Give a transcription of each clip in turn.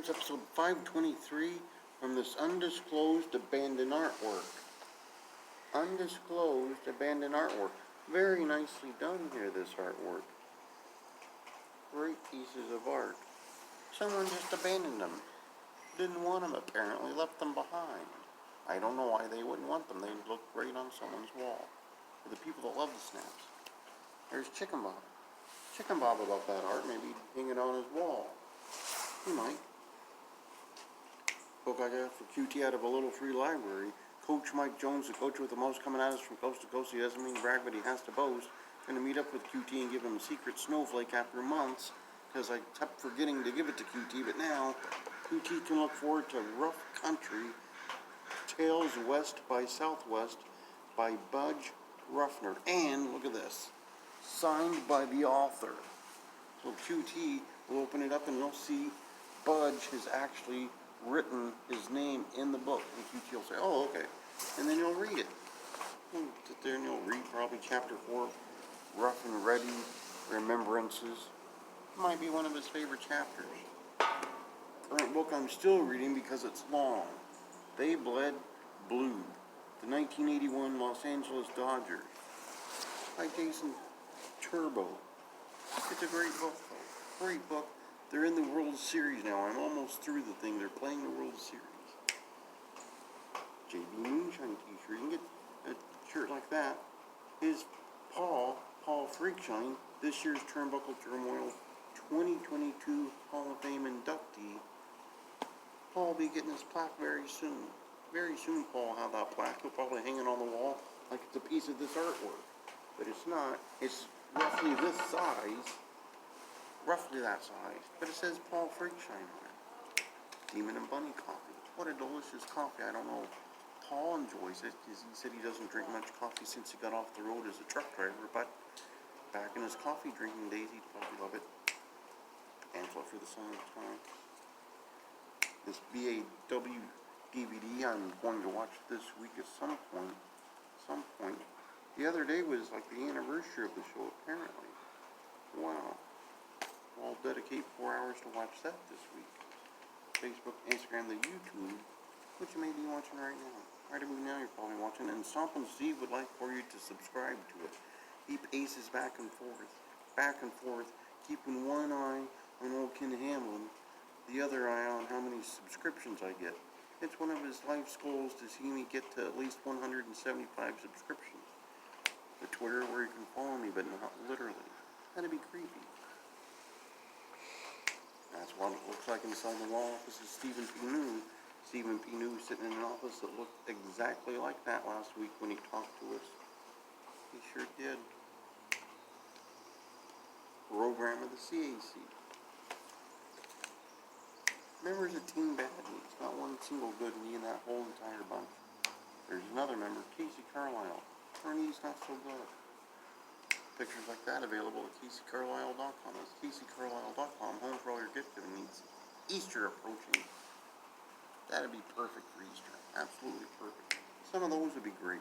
It's episode 523 from this undisclosed abandoned artwork. Undisclosed abandoned artwork. Very nicely done here, this artwork. Great pieces of art. Someone just abandoned them. Didn't want them apparently, left them behind. I don't know why they wouldn't want them. They look great on someone's wall. For the people that love the snaps. There's Chicken Bob. Chicken Bob would love that art. Maybe hang it on his wall. He might. Book I got for QT out of a little free library. Coach Mike Jones, the coach with the most coming at us from coast to coast. He doesn't mean to brag, but he has to boast. Going to meet up with QT and give him a secret snowflake after months, because I kept forgetting to give it to QT, but now QT can look forward to Rough Country, Tales West by Southwest by Budge Ruffner. And look at this, signed by the author. So QT will open it up and you'll see Budge has actually written his name in the book, and QT will say, oh, okay, and then you'll read it. You'll sit there and you'll read probably chapter 4, Rough and Ready, Remembrances. It might be one of his favorite chapters. Current book I'm still reading because it's long. They Bled Blue, the 1981 Los Angeles Dodgers by Jason Turbo. It's a great book, though. Great book. They're in the World Series now. I'm almost through the thing. They're playing the World Series. JB Moonshine t-shirt. You can get a shirt like that. Is Paul Freakshine, this year's Turnbuckle Turmoil 2022 Hall of Fame inductee. Paul will be getting his plaque very soon. Very soon Paul will have that plaque. He'll probably hang it on the wall like it's a piece of this artwork. But it's not. It's roughly this size. Roughly that size, but it says Paul Freakshine on it. Demon and Bunny coffee. What a delicious coffee. I don't know. Paul enjoys it because he said he doesn't drink much coffee since he got off the road as a truck driver, but back in his coffee drinking days, he'd probably love it. Pamphlet for the Sign of Times. This BAW DVD I'm going to watch this week at some point. The other day was like the anniversary of the show, apparently. Wow. I'll dedicate 4 hours to watch that this week. Facebook, Instagram, the YouTube, which you may be watching right now. Right about now you're probably watching, and Stompin' Steve would like for you to subscribe to it. He paces back and forth, keeping one eye on old Ken Hamlin, the other eye on how many subscriptions I get. It's one of his life's goals to see me get to at least 175 subscriptions. The Twitter where you can follow me, but not literally. That'd be creepy. That's what it looks like inside the law office of Stephen P. New. Stephen P. New sitting in an office that looked exactly like that last week when he talked to us. He sure did. Program of the CAC. Members of Team Bad News. Not one single good knee in that whole entire bunch. There's another member, Casey Carlisle. Her knee's not so good. Pictures like that available at CaseyCarlisle.com. That's CaseyCarlisle.com, home for all your gift-giving needs. Easter approaching. That'd be perfect for Easter. Absolutely perfect. Some of those would be great.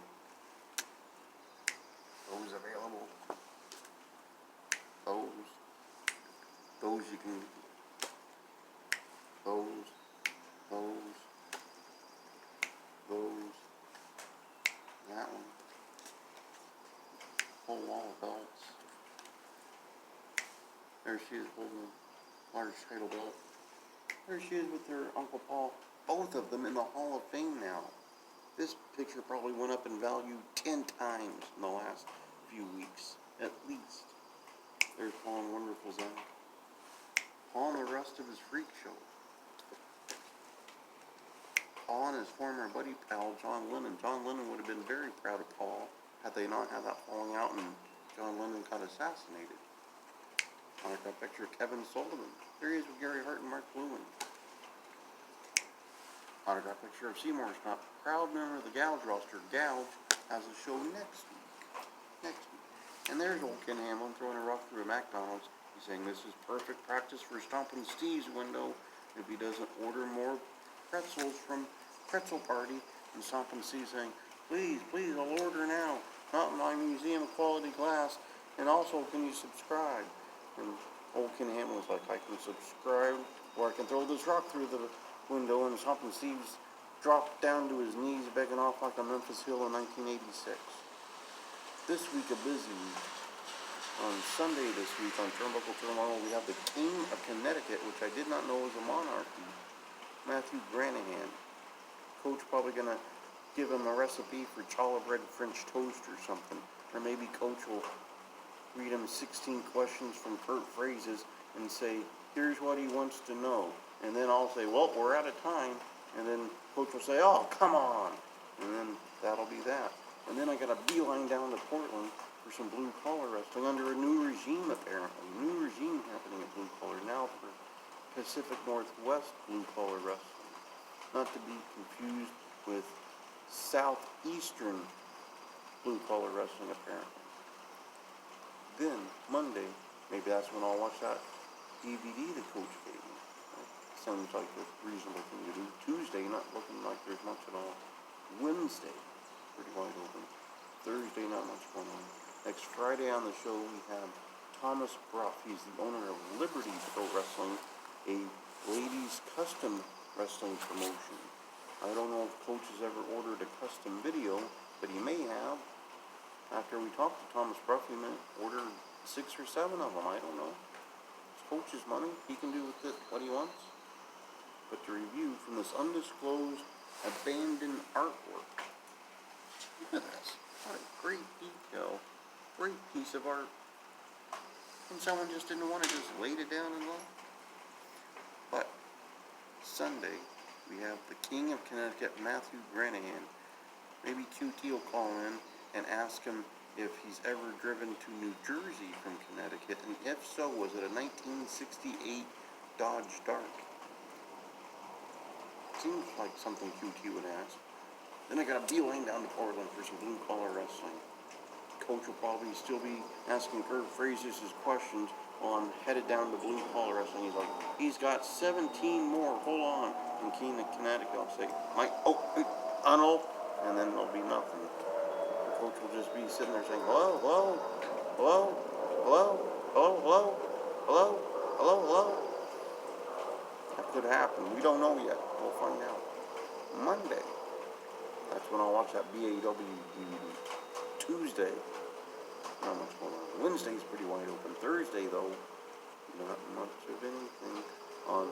Those available. Those you can. Those. That one. Whole wall of belts. There she is holding a large title belt. There she is with her Uncle Paul. Both of them in the Hall of Fame now. This picture probably went up in value 10 times in the last few weeks, at least. There's Paul and Wonderful Zach. Paul and the rest of his freak show. Paul and his former buddy pal, John Lennon. John Lennon would have been very proud of Paul had they not had that falling out and John Lennon got assassinated. Autograph picture of Kevin Sullivan. There he is with Gary Hart and Mark Lewin. Autograph picture of Seymour Scott. Proud member of the Gouge roster. Gouge has a show next week. And there's old Ken Hamlin throwing a rough through a McDonald's. He's saying this is perfect practice for Stompin' Steve's window if he doesn't order more pretzels from Pretzel Party. And Stompin' Steve saying, please, I'll order now. Not in my museum quality glass. And also, can you subscribe? And old Ken Hamlin's like, I can subscribe Or I can throw this rock through the window and something Steve's dropped down to his knees begging off like a Memphis Hill in 1986. This week, a busy week. On Sunday this week on Turnbuckle Turmoil, we have the King of Connecticut, which I did not know was a monarchy, Matthew Granahan. Coach probably going to give him a recipe for challah bread French toast or something. Or maybe Coach will read him 16 questions from Kurt Phrases and say, here's what he wants to know. And then I'll say, well, we're out of time. And then Coach will say, oh, come on. And then that'll be that. And then I got a beeline down to Portland for some blue collar wrestling under a new regime, apparently. New regime happening at blue collar now for Pacific Northwest blue collar wrestling. Not to be confused with southeastern blue collar wrestling, apparently. Then Monday, maybe that's when I'll watch that DVD the coach gave me. That sounds like a reasonable thing to do. Tuesday, not looking like there's much at all. Wednesday, pretty wide open. Thursday, not much going on. Next Friday on the show, we have Thomas Bruff. He's the owner of Liberty Pro Wrestling, a ladies' custom wrestling promotion. I don't know if Coach has ever ordered a custom video, but he may have. After we talked to Thomas Bruff, he may order 6 or 7 of them. I don't know. It's Coach's money. He can do with it what he wants. But to review from this undisclosed, abandoned artwork. Look at this. What a great detail. Great piece of art. And someone just didn't want to just laid it down and left. But Sunday, we have the King of Connecticut, Matthew Granahan. Maybe QT will call in and ask him if he's ever driven to New Jersey from Connecticut, and if so, was it a 1968 Dodge Dart? Seems like something QT would ask. Then I got a beeline down to Portland for some blue collar wrestling. Coach will probably still be asking Kurt Phrases his questions while I'm headed down to blue collar wrestling. He's like, he's got 17 more, hold on. And King of Connecticut, I'll say, Mike, Arnold, and then there'll be nothing. Coach will just be sitting there saying, hello, hello, hello, hello, hello, hello, hello, hello, hello. That could happen. We don't know yet. We'll find out. Monday, that's when I'll watch that BAW DVD. Tuesday, not much going on. Wednesday's pretty wide open. Thursday, though, not much of anything. On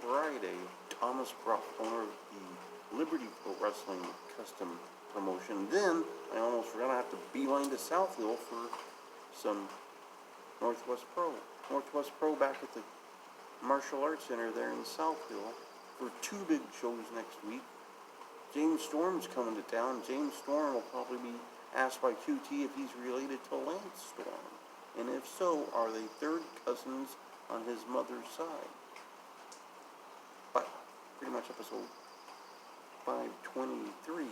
Friday, Thomas Bruff, owner of the Liberty Pro Wrestling Custom Promotion. Then, I almost forgot, I have to beeline to South Hill for some Northwest Pro. Northwest Pro back at the Martial Arts Center there in South Hill for 2 big shows next week. James Storm's coming to town. James Storm will probably be asked by QT if he's related to Lance Storm. And if so, are they third cousins on his mother's side? But, pretty much episode 523